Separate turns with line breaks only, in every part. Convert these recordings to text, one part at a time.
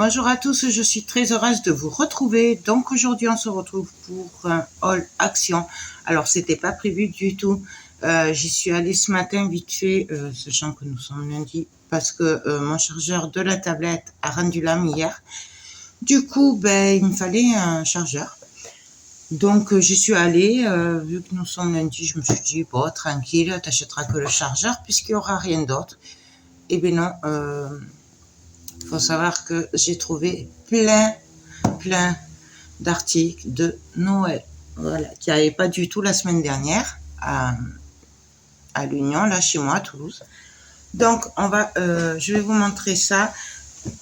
Bonjour à tous, je suis très heureuse de vous retrouver. Donc aujourd'hui on se retrouve pour un haul action. Alors c'était pas prévu du tout. J'y suis allée ce matin vite fait, sachant que nous sommes lundi, parce que mon chargeur de la tablette a rendu l'âme hier. Du coup, il me fallait un chargeur. Donc j'y suis allée, vu que nous sommes lundi, je me suis dit, bon, tranquille, t'achèteras que le chargeur puisqu'il n'y aura rien d'autre. Et bien non, faut savoir que j'ai trouvé plein d'articles de Noël, voilà, qu'il n'y avait pas du tout la semaine dernière à l'Union, là chez moi à Toulouse. Donc je vais vous montrer ça,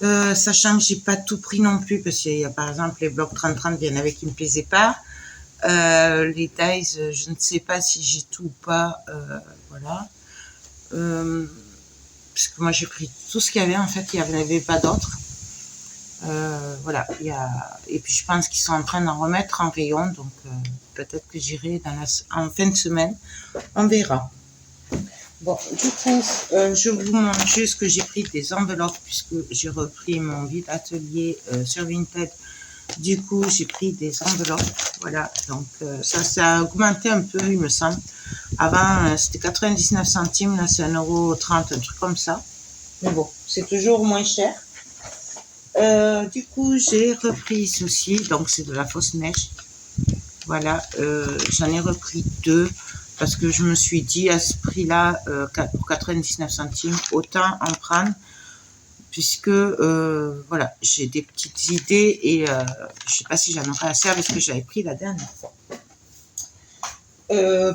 sachant que j'ai pas tout pris non plus, parce qu'il y a par exemple les blocs 30-30, il y en avait qui me plaisaient pas. Les tailles, je ne sais pas si j'ai tout ou pas, voilà. Parce que moi j'ai pris tout ce qu'il y avait, en fait il n'y en avait pas d'autres. Voilà, et puis je pense qu'ils sont en train d'en remettre en rayon, donc peut-être que j'irai en fin de semaine, on verra. Bon, du coup, je vous montre juste que j'ai pris des enveloppes puisque j'ai repris mon vide atelier sur Vinted. Du coup, j'ai pris des enveloppes, voilà, donc ça a augmenté un peu, il me semble. Avant, c'était 99 centimes, là c'est 1,30 €, un truc comme ça. Mais bon, c'est toujours moins cher. Du coup, j'ai repris ceci, donc c'est de la fausse neige. Voilà, j'en ai repris 2 parce que je me suis dit à ce prix-là, pour 99 centimes, autant en prendre, puisque voilà, j'ai des petites idées et je sais pas si j'en aurai assez avec ce que j'avais pris la dernière fois.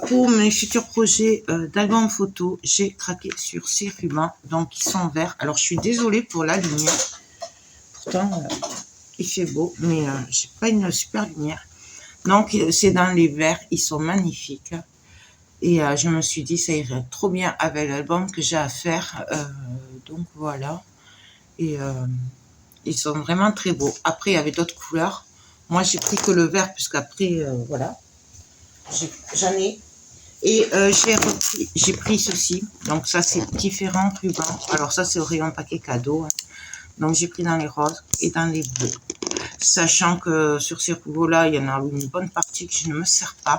Pour mes futurs projets d'album photo, j'ai craqué sur ces rubans, donc ils sont verts. Alors je suis désolée pour la lumière. Pourtant, il fait beau, mais j'ai pas une super lumière. Donc, c'est dans les verts, ils sont magnifiques. Et je me suis dit, ça irait trop bien avec l'album que j'ai à faire. Donc, voilà. Et ils sont vraiment très beaux. Après, il y avait d'autres couleurs. Moi, j'ai pris que le vert, puisqu'après, voilà, j'en ai. Et j'ai pris ceci. Donc, ça, c'est différents rubans. Alors, ça, c'est au rayon paquet cadeau. Donc j'ai pris dans les roses et dans les bleus. Sachant que sur ces rouleaux-là, il y en a une bonne partie que je ne me sers pas.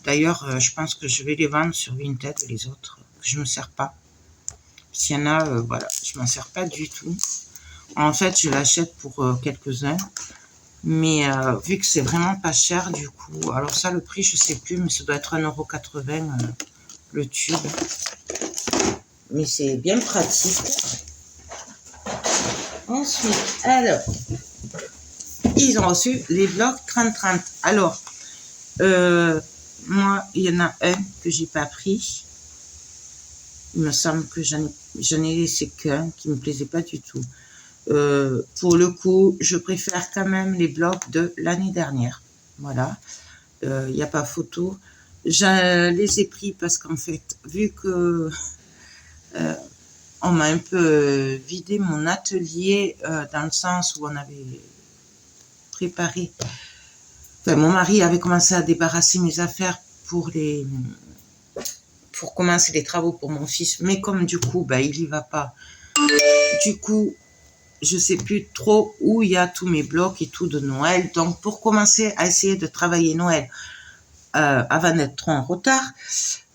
D'ailleurs, je pense que je vais les vendre sur Vinted, les autres que je ne me sers pas. S'il y en a, voilà, je ne m'en sers pas du tout. En fait, je l'achète pour quelques-uns. Mais vu que c'est vraiment pas cher, du coup, alors ça, le prix, je sais plus, mais ça doit être 1,80 € le tube. Mais c'est bien pratique. Ensuite, alors, ils ont reçu les blocs 30-30. Alors, moi, il y en a un que j'ai pas pris. Il me semble que j'en ai laissé qu'un qui me plaisait pas du tout. Pour le coup, je préfère quand même les blocs de l'année dernière. Voilà. Il n'y a pas photo. Je les ai pris parce qu'en fait, vu que on m'a un peu vidé mon atelier dans le sens où on avait préparé. Enfin, mon mari avait commencé à débarrasser mes affaires pour commencer les travaux pour mon fils, mais comme du coup, il y va pas. Du coup, je sais plus trop où il y a tous mes blocs et tout de Noël. Donc, pour commencer à essayer de travailler Noël avant d'être trop en retard,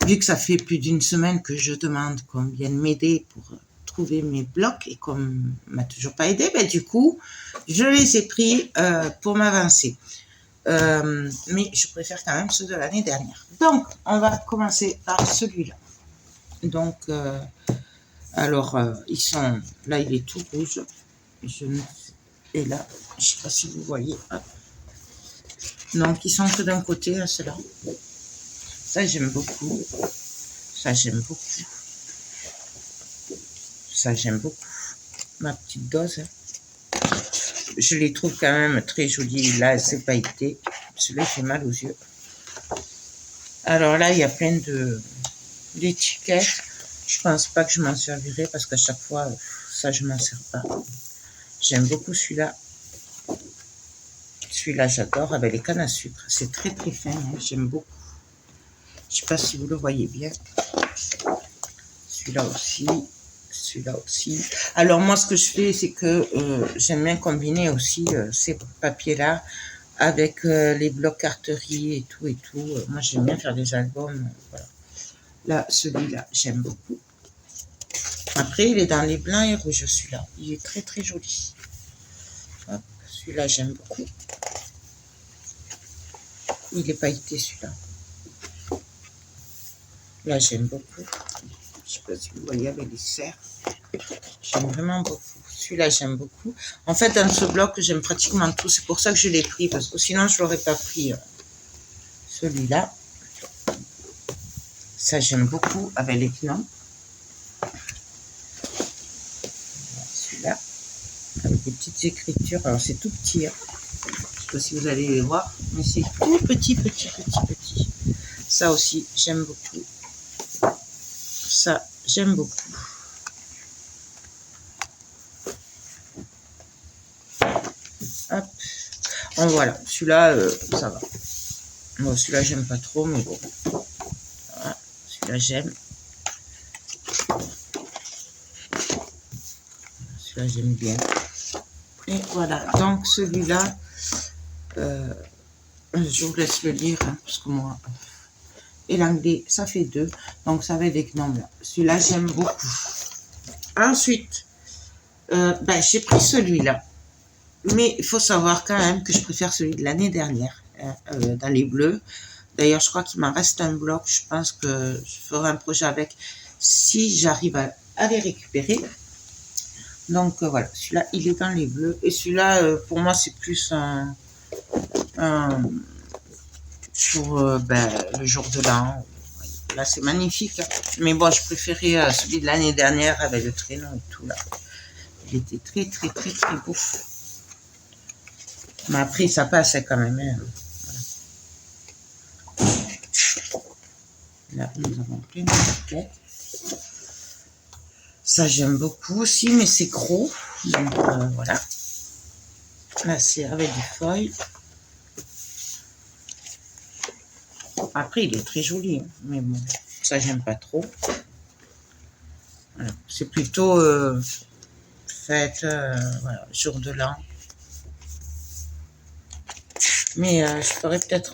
vu que ça fait plus d'une semaine que je demande qu'on vienne m'aider pour trouver mes blocs et qu'on m'a toujours pas aidé, du coup, je les ai pris pour m'avancer. Mais je préfère quand même ceux de l'année dernière. Donc, on va commencer par celui-là. Donc, alors, ils sont... Là, il est tout rouge. Et là, je sais pas si vous voyez. Donc, ils sont que d'un côté, hein, ceux-là. Ça, j'aime beaucoup. Ça, j'aime beaucoup. Ça, j'aime beaucoup. Ma petite dose. Je les trouve quand même très jolis. Là, c'est pailleté. Celui-là, il fait mal aux yeux. Alors là, il y a plein d'étiquettes. Je pense pas que je m'en servirai parce qu'à chaque fois, ça, je m'en sers pas. J'aime beaucoup celui-là. Celui-là, j'adore avec les cannes à sucre. C'est très très fin. Hein. J'aime beaucoup. Je sais pas si vous le voyez bien. Celui-là aussi. celui-là aussi. Alors moi, ce que je fais, c'est que j'aime bien combiner aussi ces papiers-là avec les blocs carterie et tout et tout. Moi, j'aime bien faire des albums. Voilà. Là, celui-là, j'aime beaucoup. Après, il est dans les blancs et rouges, celui-là. Il est très, très joli. Hop, celui-là, j'aime beaucoup. Il est pailleté, celui-là. Là, j'aime beaucoup. Je sais pas si vous voyez avec les cerfs. J'aime vraiment beaucoup. Celui-là, j'aime beaucoup. En fait, dans ce bloc, j'aime pratiquement tout. C'est pour ça que je l'ai pris, parce que sinon, je l'aurais pas pris. Celui-là. Ça, j'aime beaucoup avec les gnomes. Celui-là. Avec des petites écritures. Alors, c'est tout petit. Hein. Je ne sais pas si vous allez les voir. Mais c'est tout petit, petit, petit, petit. Ça aussi, j'aime beaucoup. Ça, j'aime beaucoup. Hop. Bon, voilà. Celui-là, ça va. Bon, celui-là, j'aime pas trop, mais bon. Voilà. Celui-là, j'aime. Celui-là, j'aime bien. Et voilà. Donc, celui-là, je vous laisse le lire, hein, parce que moi... Et l'anglais, ça fait 2. Donc, ça va être des gnomes, là. Celui-là, j'aime beaucoup. Ensuite, j'ai pris celui-là. Mais il faut savoir quand même que je préfère celui de l'année dernière, dans les bleus. D'ailleurs, je crois qu'il m'en reste un bloc. Je pense que je ferai un projet avec si j'arrive à les récupérer. Donc, voilà. Celui-là, il est dans les bleus. Et celui-là, pour moi, c'est plus un pour le jour de l'an. Là, c'est magnifique. Hein. Mais bon, je préférais celui de l'année dernière avec le traîneau et tout, là. Il était très, très, très, très beau. Mais après, ça passe quand même. Hein. Voilà. Là, nous avons plein de paquets. Ça, j'aime beaucoup aussi, mais c'est gros. Donc, voilà. Là, c'est avec du foil. Après, il est très joli. Hein. Mais bon, ça, j'aime pas trop. Voilà. C'est plutôt fête, voilà, jour de l'an. Mais je ferais peut-être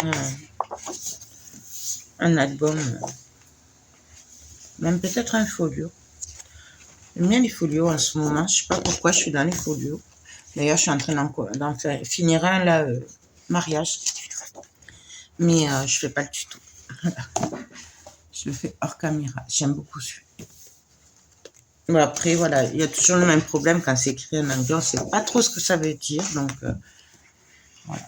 un album, même peut-être un folio. J'aime bien les folios en ce moment. Je sais pas pourquoi je suis dans les folios. D'ailleurs, je suis en train d'en finir un là, mariage. Mais je fais pas le tuto. Je le fais hors caméra. J'aime beaucoup celui. Mais après, voilà, il y a toujours le même problème quand c'est écrit en anglais. On sait pas trop ce que ça veut dire. Donc, voilà.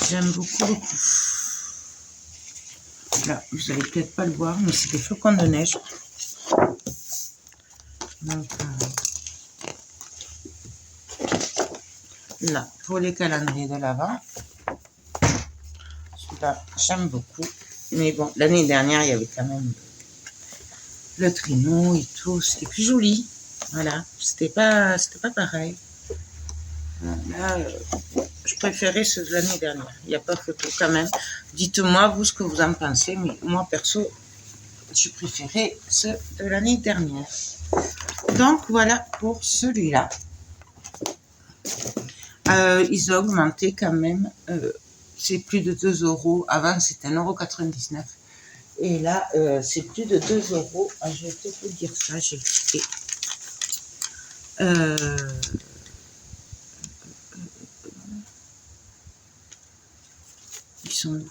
J'aime beaucoup, beaucoup. Là, vous allez peut-être pas le voir, mais c'est des flocons de neige. Donc, là, pour les calendriers de l'Avent. Celui-là, j'aime beaucoup. Mais bon, l'année dernière, il y avait quand même le traîneau et tout. C'était plus joli. Voilà, c'était pas pareil. Là, je préférais ceux de l'année dernière. Il n'y a pas photo quand même. Dites-moi, vous, ce que vous en pensez. Mais moi, perso, je préférais ceux de l'année dernière. Donc, voilà pour celui-là. Ils ont augmenté quand même. C'est plus de 2 €. Avant, c'était 1,99 €. Et là, c'est plus de 2 €. Ah, je vais peut-être vous dire ça, j'ai le ticket. Ils sont où?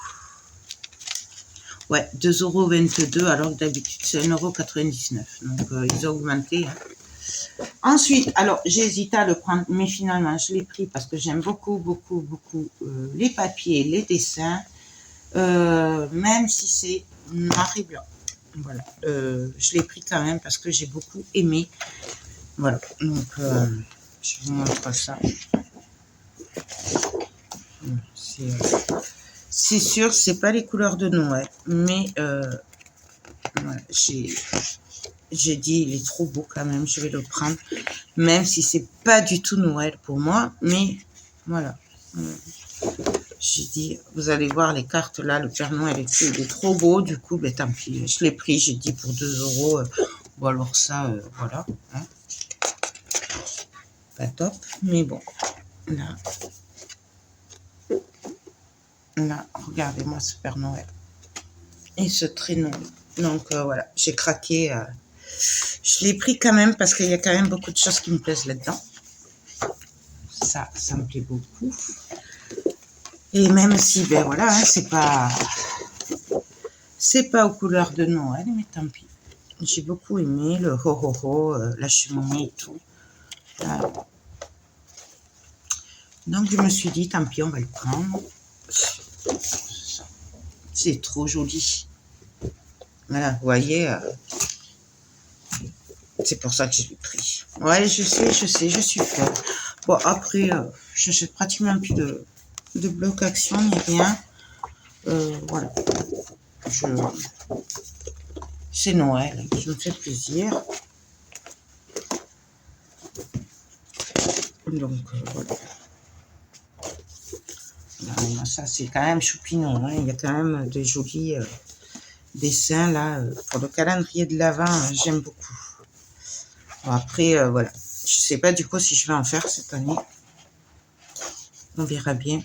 Ouais, 2,22 € alors que d'habitude c'est 1,99 €. Donc ils ont augmenté. Hein. Ensuite, alors j'ai hésité à le prendre, mais finalement je l'ai pris parce que j'aime beaucoup, beaucoup, beaucoup les papiers, les dessins, même si c'est noir et blanc. Voilà, je l'ai pris quand même parce que j'ai beaucoup aimé. Voilà, donc je vous montre ça. C'est sûr, c'est pas les couleurs de Noël, mais voilà, j'ai dit il est trop beau quand même, je vais le prendre, même si c'est pas du tout Noël pour moi, mais voilà. J'ai dit, vous allez voir les cartes là, le Père Noël il est trop beau, du coup, ben tant pis, je l'ai pris, j'ai dit pour 2 euros. Bon alors ça, voilà, hein, pas top, mais bon, là, regardez-moi ce Père Noël et ce traîneau. Donc voilà, j'ai craqué. Je l'ai pris quand même parce qu'il y a quand même beaucoup de choses qui me plaisent là-dedans. Ça me plaît beaucoup. Et même si, ben voilà, hein, c'est pas aux couleurs de Noël, mais tant pis. J'ai beaucoup aimé le ho-ho-ho, la cheminée et tout. Donc je me suis dit, tant pis, on va le prendre. C'est trop joli. Voilà, vous voyez, c'est pour ça que je l'ai pris. Ouais, je sais, je suis fière. Bon, après, j'achète pratiquement plus de bloc action, ni rien. Voilà. C'est Noël, je me fais plaisir. Donc, voilà. Non, ça, c'est quand même choupinon. Hein. Il y a quand même des jolis dessins, là. Pour le calendrier de l'Avent, j'aime beaucoup. Bon, après, voilà. Je sais pas du coup si je vais en faire cette année. On verra bien.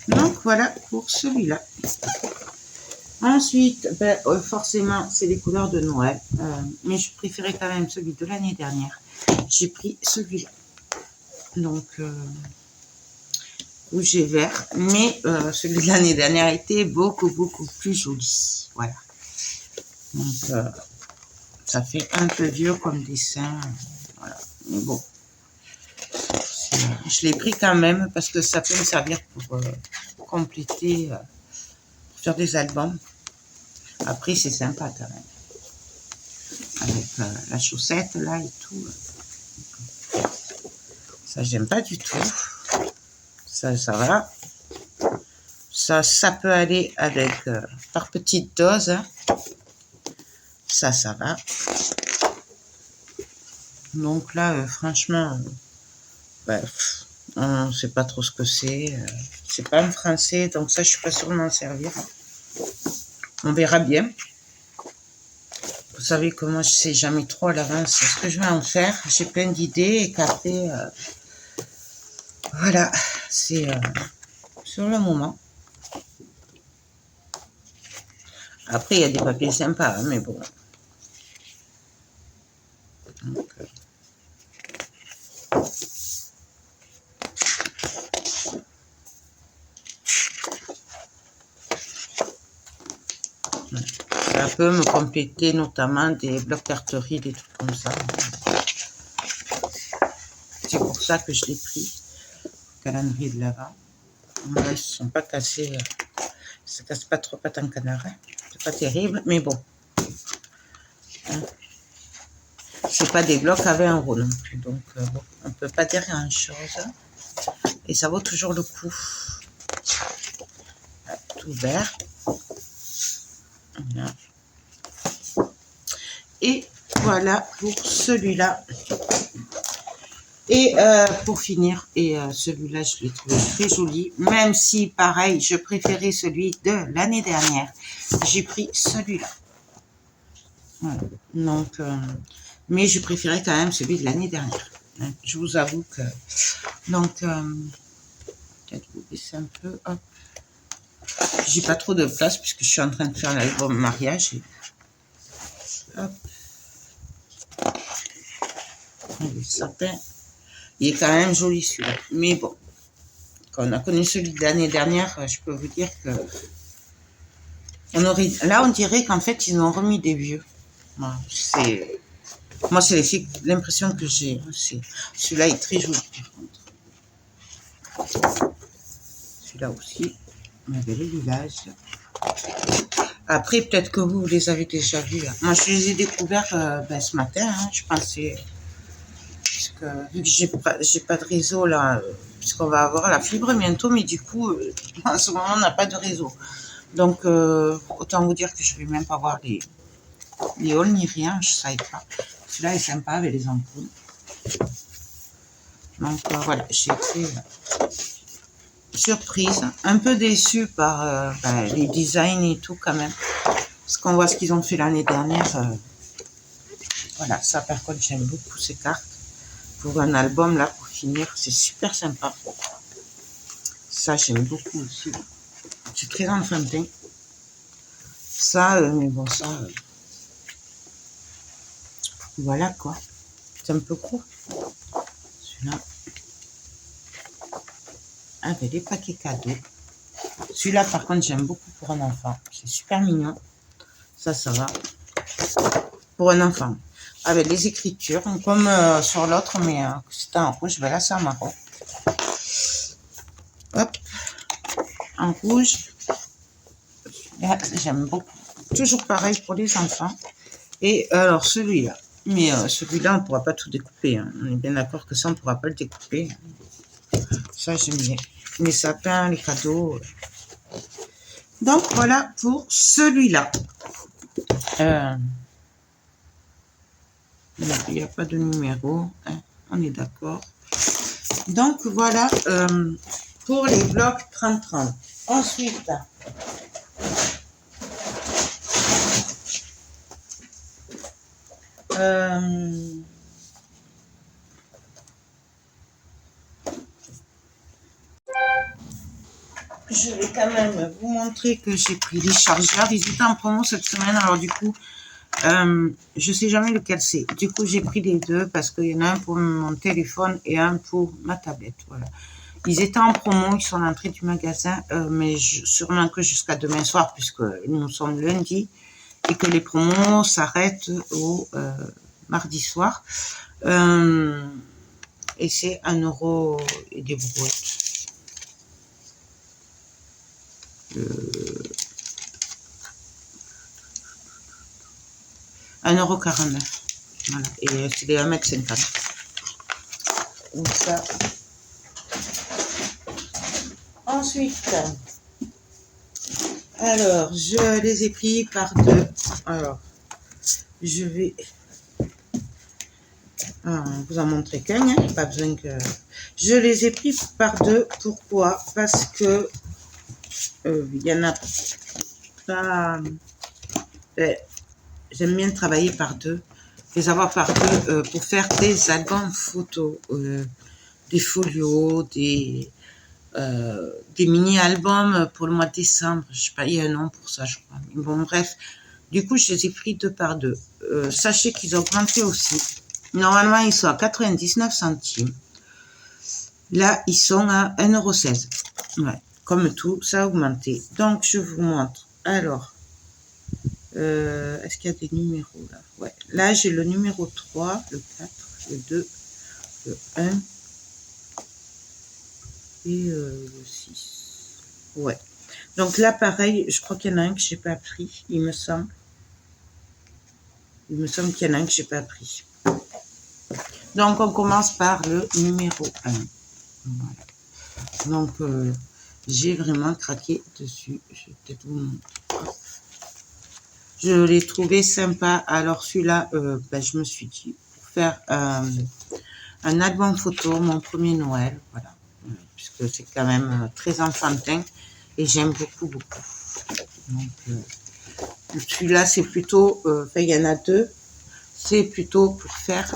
Donc voilà pour celui-là. Ensuite, ben, forcément, c'est les couleurs de Noël. Mais je préférais quand même celui de l'année dernière. J'ai pris celui-là. Donc, rouge et vert. Mais celui de l'année dernière était beaucoup plus joli. Voilà. Donc, ça fait un peu vieux comme dessin. Voilà. Mais bon. Je l'ai pris quand même parce que ça peut me servir pour compléter, pour faire des albums. Après, c'est sympa quand même. Avec la chaussette là et tout. Ça, j'aime pas du tout. Ça va. Ça peut aller avec par petite dose. Hein. Ça va. Donc là, franchement, bref, on ne sait pas trop ce que c'est. C'est pas en français, donc ça, je suis pas sûre de m'en servir. On verra bien. Vous savez que moi, je sais jamais trop à l'avance ce que je vais en faire. J'ai plein d'idées et qu'après, voilà, c'est sur le moment. Après, il y a des papiers sympas, hein, mais bon. Donc, ça peut me compléter notamment des blocs carterie, des trucs comme ça. C'est pour ça que je l'ai pris. Calendrier de l'Avent. Ils ne se sont pas cassés. Ça ne casse pas trop patin canard. Hein. C'est pas terrible, mais bon. Hein. C'est pas des blocs à 20 € non plus. Donc, bon, on ne peut pas dire grand-chose. Et ça vaut toujours le coup. Tout vert. Voilà. Et voilà pour celui-là. Et pour finir, et celui-là, je l'ai trouvé très joli. Même si, pareil, je préférais celui de l'année dernière. J'ai pris celui-là. Voilà. Donc, mais je préférais quand même celui de l'année dernière. Hein. Je vous avoue que... Donc, peut-être vous baisser un peu. Hop. J'ai pas trop de place puisque je suis en train de faire l'album mariage. Et... Hop. Le sapin. Il est quand même joli celui-là. Mais bon, quand on a connu celui de l'année dernière, je peux vous dire que... Là, on dirait qu'en fait, ils ont remis des vieux. Moi, c'est l'impression que j'ai. Celui-là est très joli. Celui-là aussi. On avait les villages. Après, peut-être que vous les avez déjà vus. Là. Moi, je les ai découverts ce matin. Hein, je pensais... Puisque, vu que j'ai pas de réseau, là, puisqu'on va avoir la fibre bientôt, mais du coup, en ce moment, on n'a pas de réseau. Donc, autant vous dire que je vais même pas voir les hauls ni rien, je ne savais pas. Celui-là est sympa avec les ampoules. Donc voilà, j'ai été surprise, un peu déçue par les designs et tout quand même. Parce qu'on voit ce qu'ils ont fait l'année dernière. Voilà, ça par contre j'aime beaucoup ces cartes. Pour un album là, pour finir, c'est super sympa. Ça j'aime beaucoup aussi. C'est très enfantin. Ça, mais bon ça... voilà quoi. C'est un peu gros. Celui-là. Avec des paquets cadeaux. Celui-là par contre j'aime beaucoup pour un enfant. C'est super mignon. Ça va. Pour un enfant. Avec les écritures, comme sur l'autre, mais c'était en rouge. Ben là, c'est en marron. Hop. En rouge. J'aime beaucoup. Toujours pareil pour les enfants. Et alors, celui-là. Mais celui-là, on ne pourra pas tout découper. Hein. On est bien d'accord que ça, on ne pourra pas le découper. Ça, j'aime bien. Les sapins, les cadeaux. Donc, voilà pour celui-là. Il n'y a pas de numéro, hein, on est d'accord. Donc voilà pour les blocs 30-30. Ensuite, je vais quand même vous montrer que j'ai pris les chargeurs. Ils étaient en promo cette semaine, alors du coup, je sais jamais lequel c'est. Du coup, j'ai pris les deux parce qu'il y en a un pour mon téléphone et un pour ma tablette. Voilà. Ils étaient en promo, ils sont à l'entrée du magasin, mais sûrement que jusqu'à demain soir, puisque nous sommes lundi et que les promos s'arrêtent au mardi soir. Et c'est 1 € et des brouettes. 1,49 €. Voilà. Et c'est des 1,50 m. Donc ça. Ensuite, alors, je les ai pris par deux. Alors, je vais vous en montrer qu'un, hein, pas besoin que... Je les ai pris par deux. Pourquoi? Parce que il y en a pas... j'aime bien travailler par deux. Les avoir par deux pour faire des albums photos, des folios, des mini-albums pour le mois de décembre. Je sais pas, il y a un nom pour ça, je crois. Mais bon, bref. Du coup, je les ai pris deux par deux. Sachez qu'ils ont augmenté aussi. Normalement, ils sont à 99 centimes. Là, ils sont à 1,16 €. Ouais, comme tout, ça a augmenté. Donc, je vous montre. Alors, est-ce qu'il y a des numéros là? Ouais. Là, j'ai le numéro 3, le 4, le 2, le 1 et le 6. Ouais. Donc là, pareil, je crois qu'il y en a un que j'ai pas pris, il me semble. Il me semble qu'il y en a un que j'ai pas pris. Donc, on commence par le numéro 1. Voilà. Donc, j'ai vraiment craqué dessus. Je vais peut-être vous montrer. Je l'ai trouvé sympa. Alors, celui-là, je me suis dit, pour faire un album photo, mon premier Noël, voilà. Puisque c'est quand même très enfantin et j'aime beaucoup, beaucoup. Donc, celui-là, c'est plutôt, il y en a deux, c'est plutôt pour faire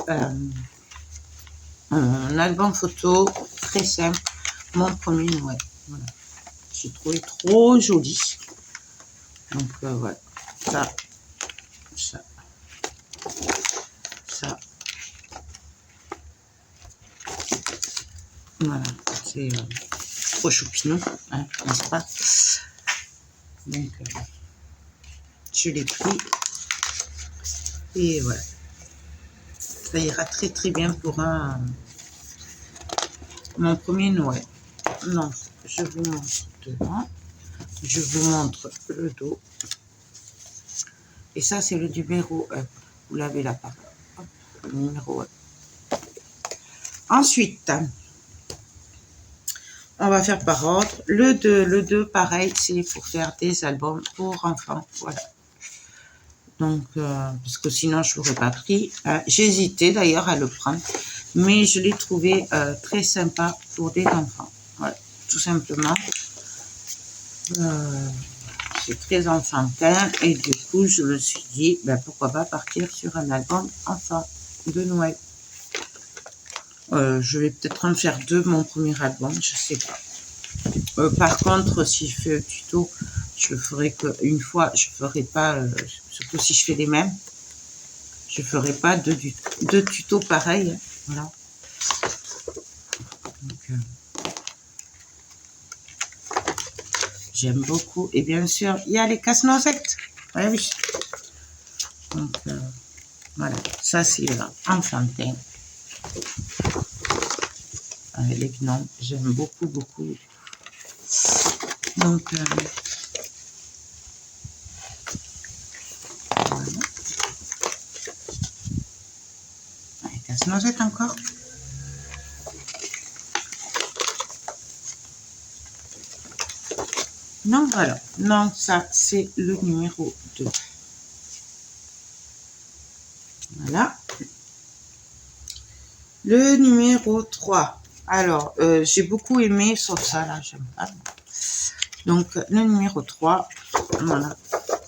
un album photo très simple, mon premier Noël. Voilà. J'ai trouvé trop joli. Donc, voilà. Ça. Voilà. C'est trop choupinou, hein, n'est-ce pas? Donc, je l'ai pris. Et voilà. Ça ira très très bien pour mon premier Noël. Donc, je vous montre devant. Je vous montre le dos. Et ça, c'est le numéro 1. Vous l'avez là par là. Le numéro 1. Ensuite, on va faire par ordre. Le 2, pareil, c'est pour faire des albums pour enfants. Voilà. Donc, parce que sinon, je l'aurais pas pris. J'ai hésité d'ailleurs à le prendre, mais je l'ai trouvé très sympa pour des enfants. Voilà, tout simplement. C'est très enfantin et du coup, je me suis dit, ben, pourquoi pas partir sur un album enfant de Noël. Je vais peut-être en faire 2, mon premier album, je sais pas. Par contre, si je fais un tuto, je le ferai qu'une fois, je ferai pas, surtout si je fais les mêmes, je ferai pas deux tutos pareils, hein, voilà. Donc, j'aime beaucoup. Et bien sûr, il y a les casse-noisettes. Ouais, oui. Donc, voilà, ça c'est enfantin. Les gnomes, j'aime beaucoup, beaucoup. Donc, voilà. Les casse-noisettes encore. Donc voilà, donc ça c'est le numéro 2. Voilà. Le numéro 3. Alors, j'ai beaucoup aimé, sauf ça là, j'aime pas. Donc, le numéro 3, voilà.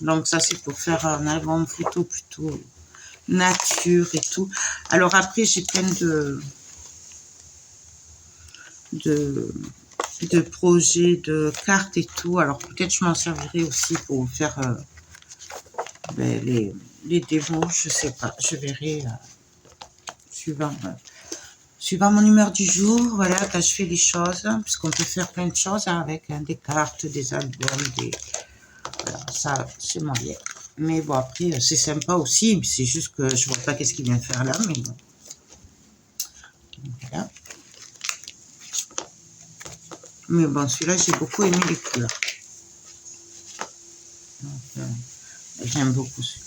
Donc ça c'est pour faire un album photo plutôt nature et tout. Alors après, j'ai plein de projets, de cartes et tout. Alors peut-être je m'en servirai aussi pour faire ben, les démos, je sais pas, je verrai suivant mon humeur du jour, voilà, quand je fais les choses, puisqu'on peut faire plein de choses hein, avec des cartes, des albums, voilà, ça c'est moyen. Mais bon après c'est sympa aussi, c'est juste que je vois pas qu'est-ce qu'il vient faire là, mais bon. Voilà. Mais bon, celui-là, j'ai beaucoup aimé les couleurs. Donc, j'aime beaucoup celui-là.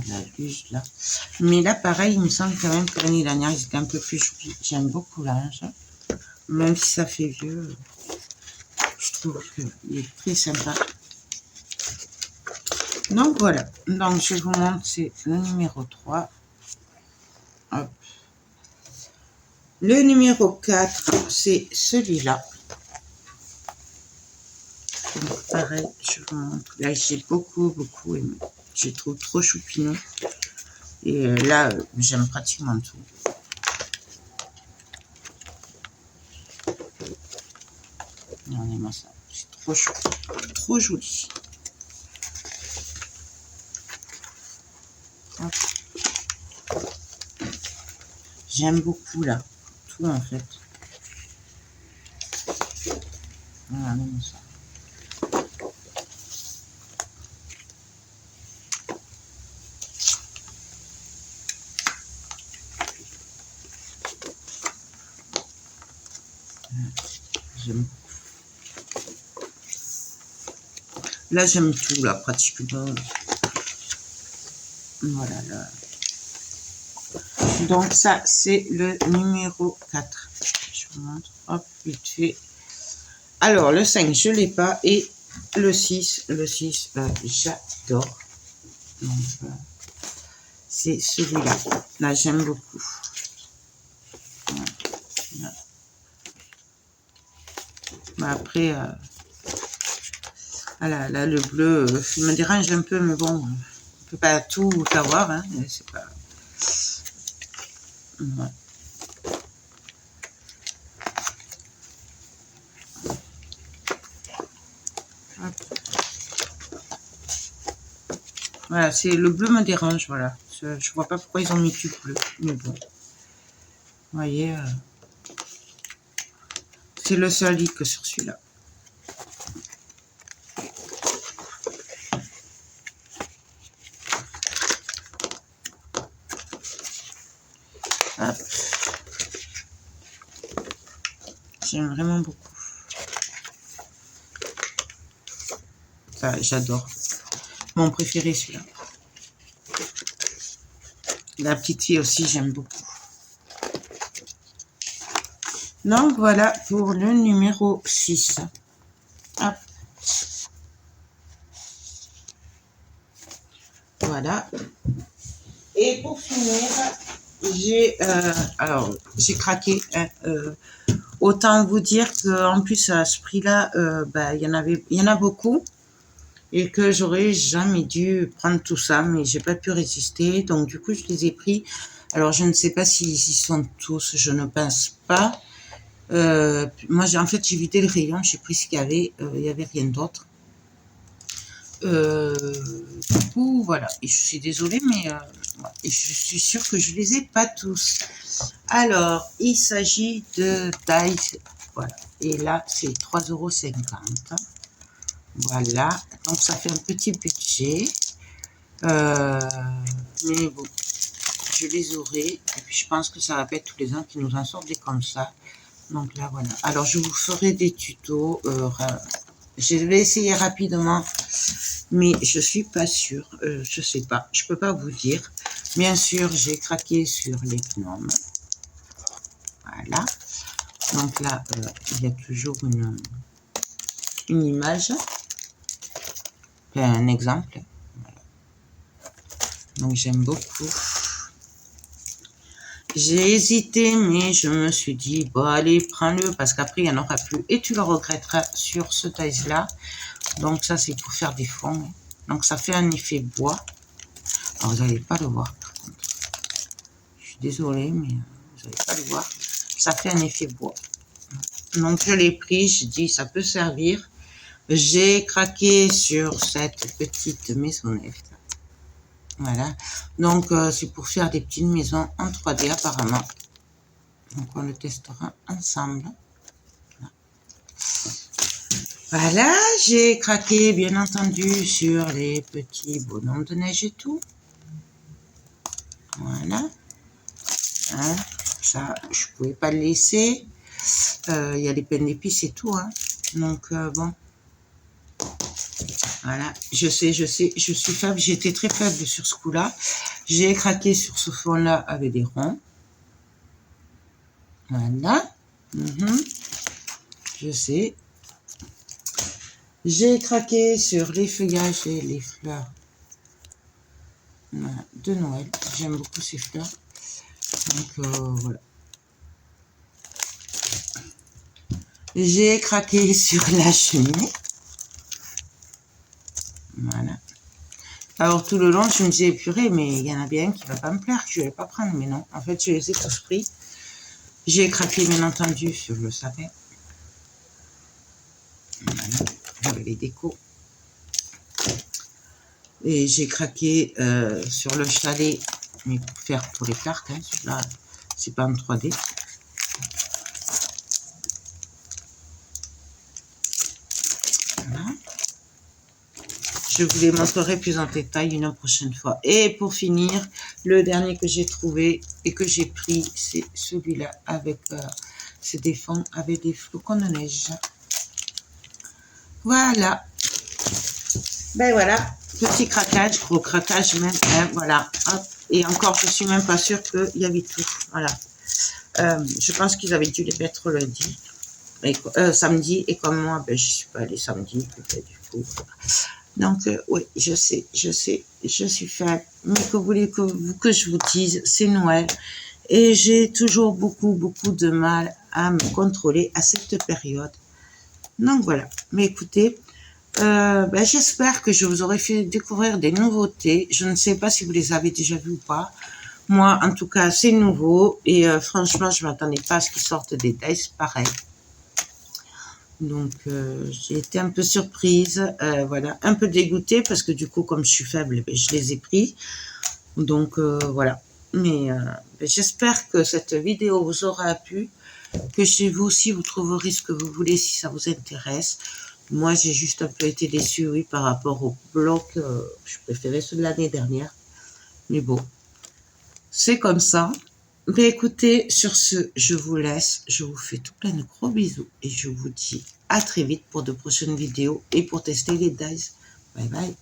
La luge, là. Mais là, pareil, il me semble quand même que l'année dernière, il était un peu plus joli. J'aime beaucoup l'âge. Même si ça fait vieux, je trouve qu'il est très sympa. Donc, voilà. Donc, je vous montre, c'est le numéro 3. Hop. Le numéro 4, c'est celui-là. Donc, pareil, je vous montre. Là, j'ai beaucoup, beaucoup aimé. Je trouve trop choupinou. Et là, j'aime pratiquement tout. Regardez-moi ça. C'est trop chou. Trop joli. J'aime beaucoup là. Tout en fait. Regardez-moi ça. J'aime beaucoup. Là, j'aime tout, là, pratiquement. Voilà, là. Donc, ça, c'est le numéro 4. Je vous montre. Hop, vite fait. Alors, le 5, je ne l'ai pas. Et le 6, j'adore. Donc, c'est celui-là. Là, j'aime beaucoup. Voilà. Bah, après, voilà, là, le bleu, il me dérange un peu, mais bon, on ne peut pas tout avoir, hein, c'est pas... Voilà. Voilà, c'est le bleu me dérange, voilà. Je vois pas pourquoi ils ont mis du bleu, mais bon. Vous voyez, c'est le seul lit que sur celui-là. J'aime vraiment beaucoup. Ça, j'adore. Mon préféré, celui-là. La petite fille aussi, j'aime beaucoup. Donc, voilà pour le numéro 6. Hop. Voilà. Et pour finir, j'ai craqué. Hein, autant vous dire qu'en plus, à ce prix-là, il y en a beaucoup. Et que j'aurais jamais dû prendre tout ça, mais j'ai pas pu résister. Donc, du coup, je les ai pris. Alors, je ne sais pas s'ils y sont tous, je ne pense pas. Moi, en fait, j'ai vidé le rayon, j'ai pris ce qu'il y avait, il y avait rien d'autre. Du coup, voilà. Et je suis désolée, mais et je suis sûre que je les ai pas tous. Alors, il s'agit de Dice. Voilà. Et là, c'est 3,50 €. Voilà. Donc, ça fait un petit budget. Mais bon, je les aurai. Et puis, je pense que ça va pas être tous les ans qui nous en sortent des comme ça. Donc là, voilà. Alors, je vous ferai des tutos. Je vais essayer rapidement, mais je suis pas sûre. Je sais pas. Je peux pas vous dire. Bien sûr, j'ai craqué sur les gnomes. Voilà. Donc là, il y a toujours une image. Un exemple. Voilà. Donc, j'aime beaucoup. J'ai hésité, mais je me suis dit, bon, allez, prends-le, parce qu'après, il n'y en aura plus. Et tu le regretteras sur ce taille-là. Donc, ça, c'est pour faire des fonds. Donc, ça fait un effet bois. Alors, vous n'allez pas le voir, par contre. Je suis désolée, mais vous n'allez pas le voir. Ça fait un effet bois. Donc, je l'ai pris. Je dis, ça peut servir. J'ai craqué sur cette petite maisonnette. Voilà. Donc, c'est pour faire des petites maisons en 3D, apparemment. Donc, on le testera ensemble. Voilà, j'ai craqué, bien entendu, sur les petits bonhommes de neige et tout. Voilà. Hein, ça, je pouvais pas le laisser. Il y a les peines d'épices et tout. Hein. Donc, bon. Voilà, je sais, je suis faible. J'étais très faible sur ce coup-là. J'ai craqué sur ce fond-là avec des ronds. Voilà. Je sais. J'ai craqué sur les feuillages et les fleurs de Noël. J'aime beaucoup ces fleurs. Donc, voilà. J'ai craqué sur la cheminée. Voilà. Alors, tout le long, je me disais, purée, mais il y en a bien un qui va pas me plaire, que je vais pas prendre. Mais non, en fait, je les ai tous pris. J'ai craqué, bien entendu, sur le sapin. Voilà, avec les décos. Et j'ai craqué sur le chalet, mais pour faire pour les cartes. Hein, celui-là, c'est pas en 3D. Voilà. Je vous les montrerai plus en détail une prochaine fois. Et pour finir, le dernier que j'ai trouvé et que j'ai pris, c'est celui-là avec c'est des fonds avec des flocons de neige. Voilà. Ben voilà, petit craquage, gros craquage même. Hein, voilà. Hop. Et encore, je suis même pas sûre qu'il y avait tout. Voilà. Je pense qu'ils avaient dû les mettre lundi. Samedi. Et comme moi, ben, je suis pas allée samedi. Peut-être du coup. Donc, oui, je sais, je suis faible. Mais que voulez que je vous dise, c'est Noël. Et j'ai toujours beaucoup de mal à me contrôler à cette période. Donc, voilà. Mais écoutez, j'espère que je vous aurai fait découvrir des nouveautés. Je ne sais pas si vous les avez déjà vues ou pas. Moi, en tout cas, c'est nouveau. Et franchement, je ne m'attendais pas à ce qu'ils sortent des dice pareils. Donc, j'ai été un peu surprise, voilà, un peu dégoûtée parce que du coup, comme je suis faible, je les ai pris. Donc, voilà. Mais j'espère que cette vidéo vous aura plu, que chez vous aussi, vous trouverez ce que vous voulez si ça vous intéresse. Moi, j'ai juste un peu été déçue, oui, par rapport au bloc. Je préférais ceux de l'année dernière. Mais bon, c'est comme ça. Mais écoutez, sur ce, je vous laisse. Je vous fais tout plein de gros bisous. Et je vous dis à très vite pour de prochaines vidéos et pour tester les dice. Bye bye.